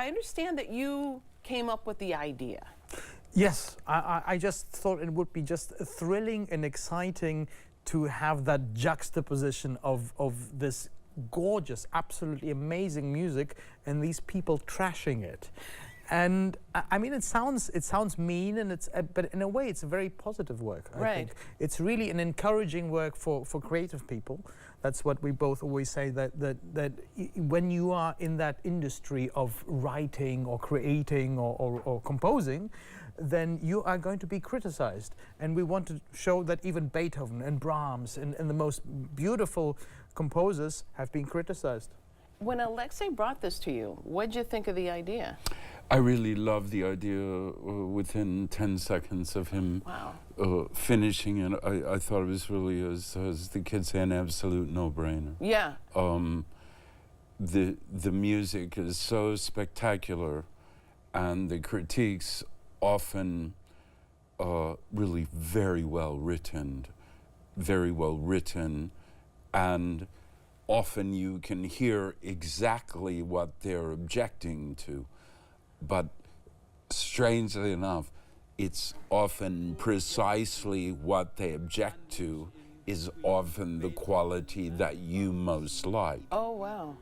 I understand that you came up with the idea. Yes, I just thought it would be just thrilling and exciting to have that juxtaposition of this gorgeous, absolutely amazing music and these people trashing it. And I mean, it sounds mean, and but in a way, it's a very positive work. I think it's really an encouraging work for creative people. That's what we both always say, that when you are in that industry of writing or creating or composing, then you are going to be criticized. And we want to show that even Beethoven and Brahms and the most beautiful composers have been criticized. When Aleksey brought this to you, what did you think of the idea? I really loved the idea within 10 seconds of him finishing it. I thought it was really, as the kids say, an absolute no-brainer. Yeah. The music is so spectacular, and the critiques often really very well written, and often you can hear exactly what they're objecting to. But strangely enough, it's often precisely what they object to is often the quality that you most like. Oh, wow.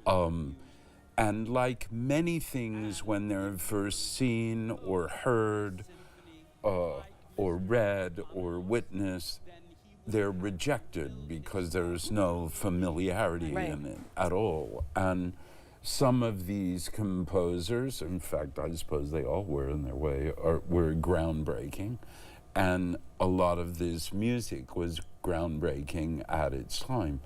And like many things, when they're first seen or heard or read or witnessed, they're rejected because there's no familiarity in it at all. And some of these composers, in fact, I suppose they all were in their way, were groundbreaking. And a lot of this music was groundbreaking at its time.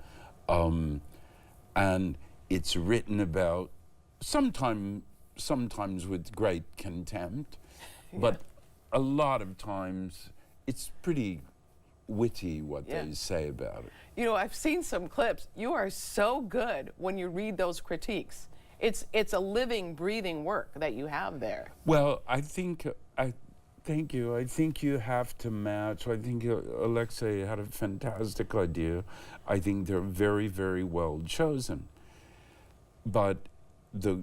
And it's written about, sometimes with great contempt, but a lot of times it's pretty witty what they say about it. You know, I've seen some clips. You are so good when you read those critiques. It's a living, breathing work that you have there. Well, thank you. I think you have to match. I think Aleksey had a fantastic idea. I think they're very, very well chosen. But the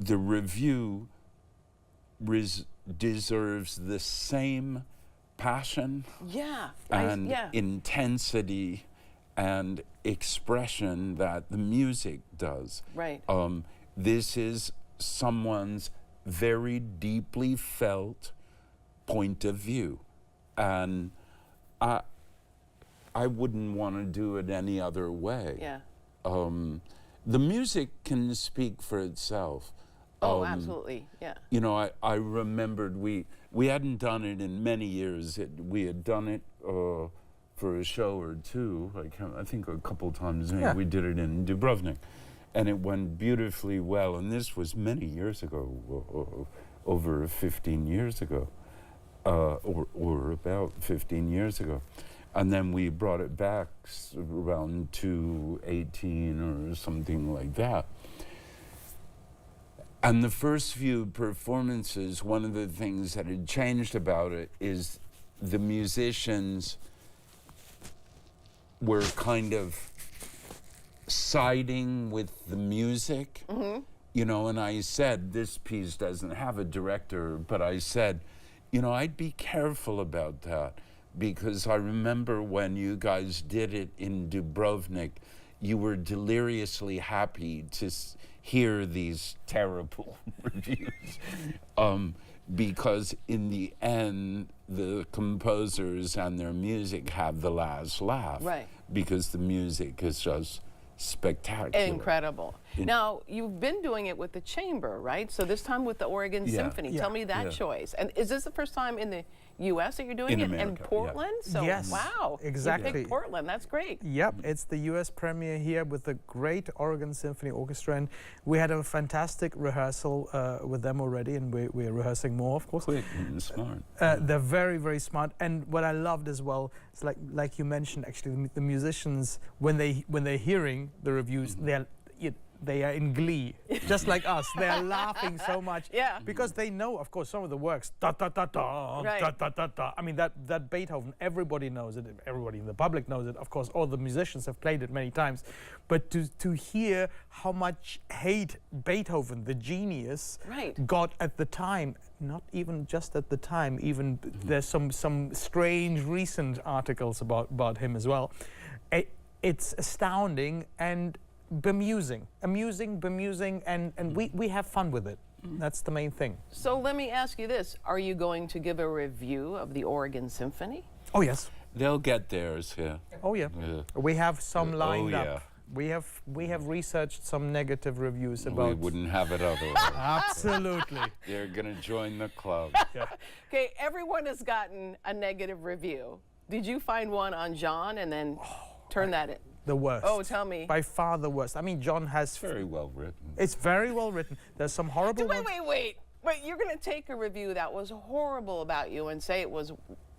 review deserves the same passion and intensity and expression that the music does. Right. This is someone's very deeply felt point of view, and I wouldn't want to do it any other way. Yeah. The music can speak for itself. Oh, absolutely, yeah. You know, I remembered we hadn't done it in many years. We had done it for a show or two, I think a couple times. We did it in Dubrovnik, and it went beautifully well. And this was many years ago, over 15 years ago, or about 15 years ago. And then we brought it back around 2018 or something like that. And the first few performances, one of the things that had changed about it is the musicians were kind of siding with the music, you know, and I said, this piece doesn't have a director, but I said, you know, I'd be careful about that, because I remember when you guys did it in Dubrovnik, you were deliriously happy to hear these terrible reviews, because in the end, the composers and their music have the last laugh, because the music is just spectacular. Incredible. Now, you've been doing it with the chamber, right? So this time with the Oregon Symphony. Tell me that choice. And is this the first time in the U.S. that you're doing it? In Portland? So, wow. Exactly. You picked Portland. That's great. Yep, it's the U.S. premiere here with the great Oregon Symphony Orchestra. And we had a fantastic rehearsal with them already, and we're rehearsing more, of course. Quick and smart. They're very, very smart. And what I loved as well is, like you mentioned, actually, the musicians, when they're hearing the reviews, they are in glee, just like us. They are laughing so much because they know, of course, some of the works. Da da da da, da da da da. I mean, that Beethoven, everybody knows it. Everybody in the public knows it. Of course, all the musicians have played it many times. But to hear how much hate Beethoven, the genius, got at the time, not even just at the time, even there's some strange recent articles about him as well. It's astounding and bemusing, and we have fun with it. That's the main thing. So let me ask you this: are you going to give a review of the Oregon Symphony? Oh yes. They'll get theirs. Yeah. Oh yeah. We have some lined up. We have researched some negative reviews about. We wouldn't have it otherwise. Absolutely. They're gonna join the club. Okay, everyone has gotten a negative review. Did you find one on John and then turn that in? The worst. Oh, tell me. By far the worst. I mean, John has... It's very well written. It's very well written. There's some horrible... Wait. But you're going to take a review that was horrible about you and say it was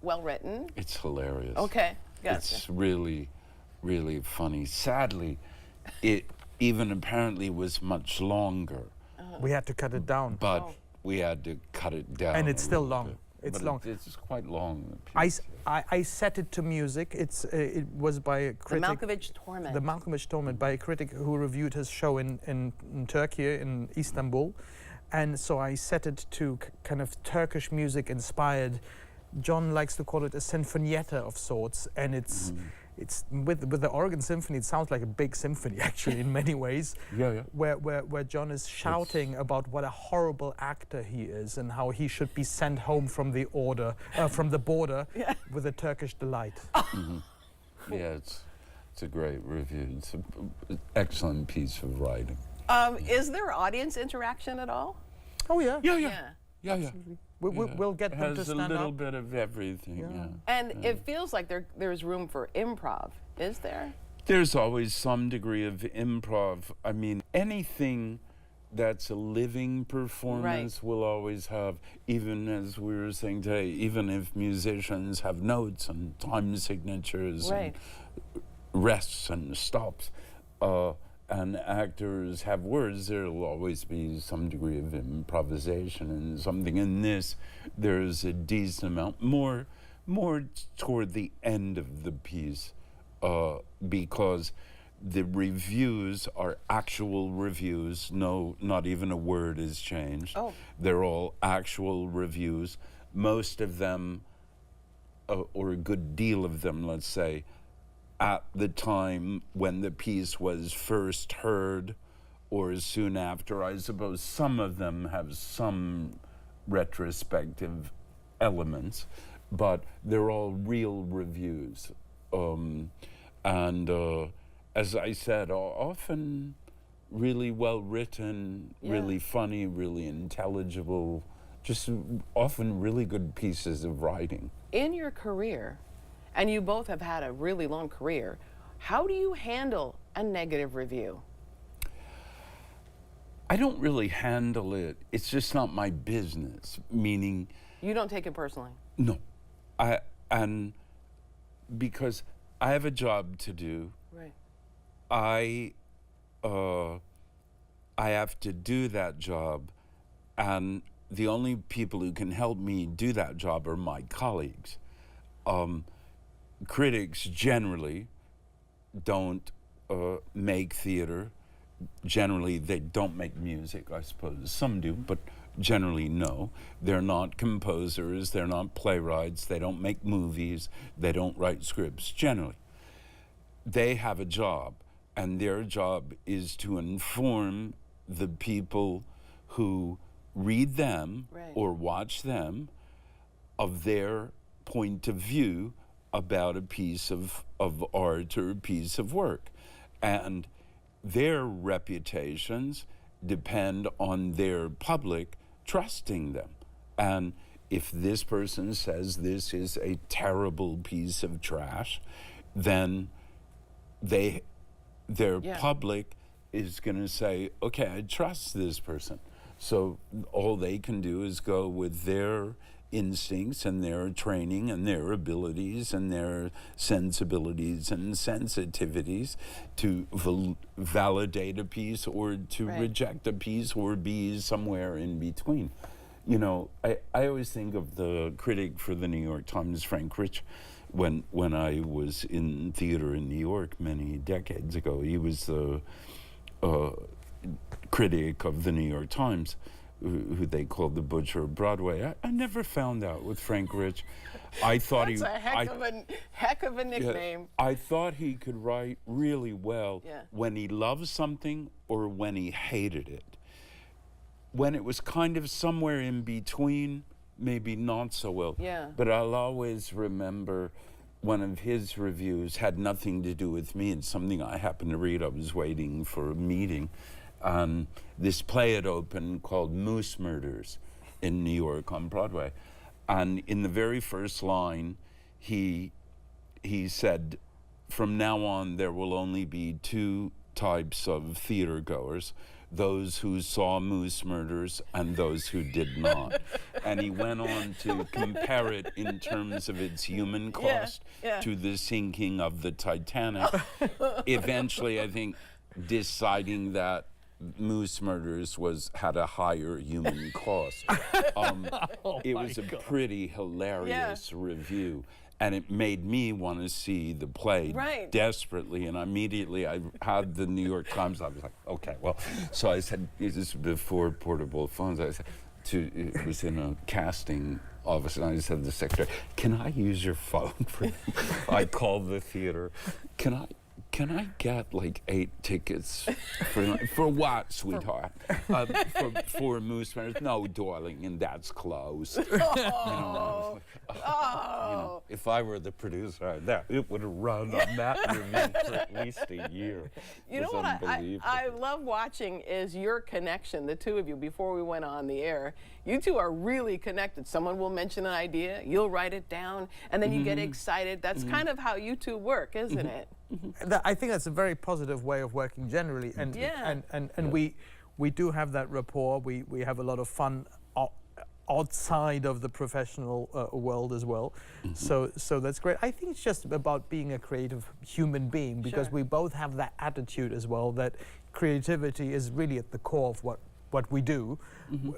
well written? It's hilarious. Okay, gotcha. It's really, really funny. Sadly, it even apparently was much longer. We had to cut it down. But we had to cut it down. And it's still long. It's long. It's quite long. I set it to music. It was by a critic. The Malkovich Torment. The Malkovich Torment, by a critic who reviewed his show in Turkey, in Istanbul. And so I set it to kind of Turkish music inspired. John likes to call it a sinfonietta of sorts, and it's with the Oregon Symphony. It sounds like a big symphony, actually, in many ways. Where John is shouting about what a horrible actor he is and how he should be sent home from the border with a Turkish delight. Yeah, it's a great review. It's an excellent piece of writing. Is there audience interaction at all? Oh yeah. Yeah. We'll get them to stand up. Has a little bit of everything, And it feels like there's room for improv, is there? There's always some degree of improv. I mean, anything that's a living performance will always have, even as we were saying today, even if musicians have notes and time signatures and rests and stops, and actors have words, there'll always be some degree of improvisation and something. In this, there's a decent amount, more toward the end of the piece, because the reviews are actual reviews. No, not even a word is changed. They're all actual reviews. Most of them, or a good deal of them, let's say, at the time when the piece was first heard, or soon after. I suppose some of them have some retrospective elements, but they're all real reviews. As I said, often really well written, really funny, really intelligible, just often really good pieces of writing. In your career, and you both have had a really long career, how do you handle a negative review? I don't really handle it. It's just not my business, meaning... You don't take it personally? No. And because I have a job to do. Right. I have to do that job, and the only people who can help me do that job are my colleagues. Critics generally don't make theater. Generally, they don't make music, I suppose. Some do, but generally no. They're not composers, they're not playwrights, they don't make movies, they don't write scripts, generally. They have a job, and their job is to inform the people who read them or watch them of their point of view about a piece of art or a piece of work. And their reputations depend on their public trusting them. And if this person says this is a terrible piece of trash, then their public is going to say, okay, I trust this person. So all they can do is go with their instincts and their training and their abilities and their sensibilities and sensitivities to validate a piece or to reject a piece or be somewhere in between. You know, I always think of the critic for the New York Times, Frank Rich, when I was in theater in New York many decades ago. He was the critic of the New York Times, who they called the Butcher of Broadway. I never found out with Frank Rich. I thought That's a heck of a nickname. Yeah, I thought he could write really well when he loved something or when he hated it. When it was kind of somewhere in between, maybe not so well. Yeah. But I'll always remember one of his reviews had nothing to do with me. It's something I happened to read. I was waiting for a meeting. This play had opened called Moose Murders in New York on Broadway. And in the very first line, he said, from now on, there will only be two types of theater goers, those who saw Moose Murders and those who did not. And he went on to compare it in terms of its human cost to the sinking of the Titanic. Eventually, I think, deciding that Moose Murders had a higher human cost. It was a pretty hilarious review, and it made me want to see the play desperately. And immediately, I had the New York Times. I was like, okay, well. So I said, this is before portable phones. I said, it was in a casting office, and I said to the secretary, "Can I use your phone?" I called the theater. Can I get like 8 tickets for what, sweetheart? For Moose Murders? No, darling, and that's closed. You know, if I were the producer, it would have run on that review for at least a year. You know what I love watching is your connection, the two of you, before we went on the air. You two are really connected. Someone will mention an idea, you'll write it down, and then you get excited. That's kind of how you two work, isn't it? I think that's a very positive way of working generally, and we do have that rapport. We have a lot of fun outside of the professional world as well. So that's great. I think it's just about being a creative human being, because we both have that attitude as well, that creativity is really at the core of what we do,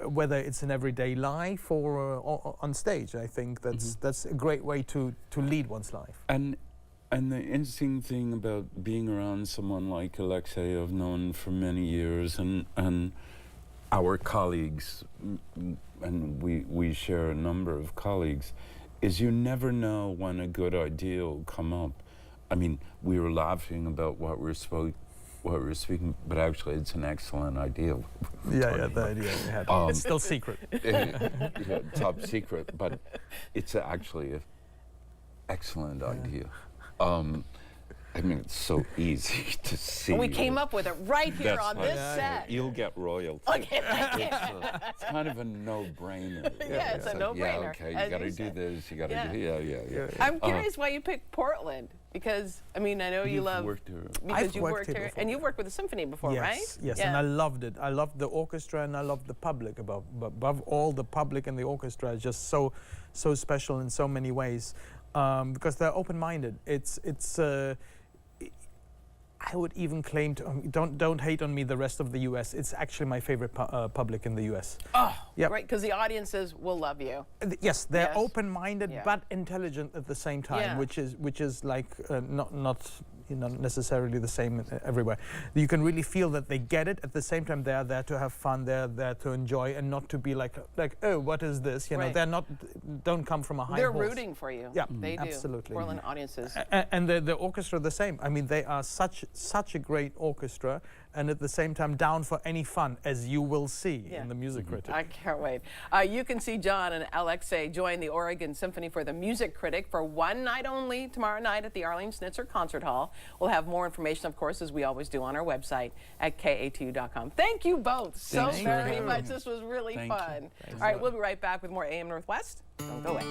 whether it's in everyday life or on stage. I think that's a great way to lead one's life. And the interesting thing about being around someone like Aleksey, I've known for many years, and our colleagues, and we share a number of colleagues, is you never know when a good idea will come up. I mean, we were laughing about what we're speaking, but actually it's an excellent idea. The idea we had. It's still secret. Top secret, but it's actually an excellent idea. I mean, it's so easy to see. We came up with it right here on this set. You'll get royalty. Okay, thank you. It's kind of a no-brainer. Yeah, it's a no-brainer. Yeah, okay, you got to do this, you got to do, yeah. I'm curious why you picked Portland, because, I mean, I know you love, because you worked here, and you worked with the symphony before, right? Yes, and I loved it. I loved the orchestra, and I loved the public. Above all, the public and the orchestra is just so special in so many ways. Because they're open-minded. I would even claim to, don't hate on me, the rest of the U.S. It's actually my favorite public in the U.S. Oh, great, because the audiences will love you. Yes, they're open-minded but intelligent at the same time, which is like not necessarily the same everywhere. You can really feel that they get it. At the same time, they are there to have fun. They're there to enjoy, and not to be like, oh, what is this? You know, they're not. Don't come from a high horse. They're rooting for you. Yeah, they do. Absolutely. Portland audiences. And the orchestra the same. I mean, they are such a great orchestra, and at the same time down for any fun, as you will see in the Music Critic. I can't wait. You can see John and Aleksey join the Oregon Symphony for the Music Critic for one night only tomorrow night at the Arlene Schnitzer Concert Hall. We'll have more information, of course, as we always do on our website at KATU.com. Thank you both so very much. This was really fun. All right, we'll be right back with more AM Northwest. Don't go away.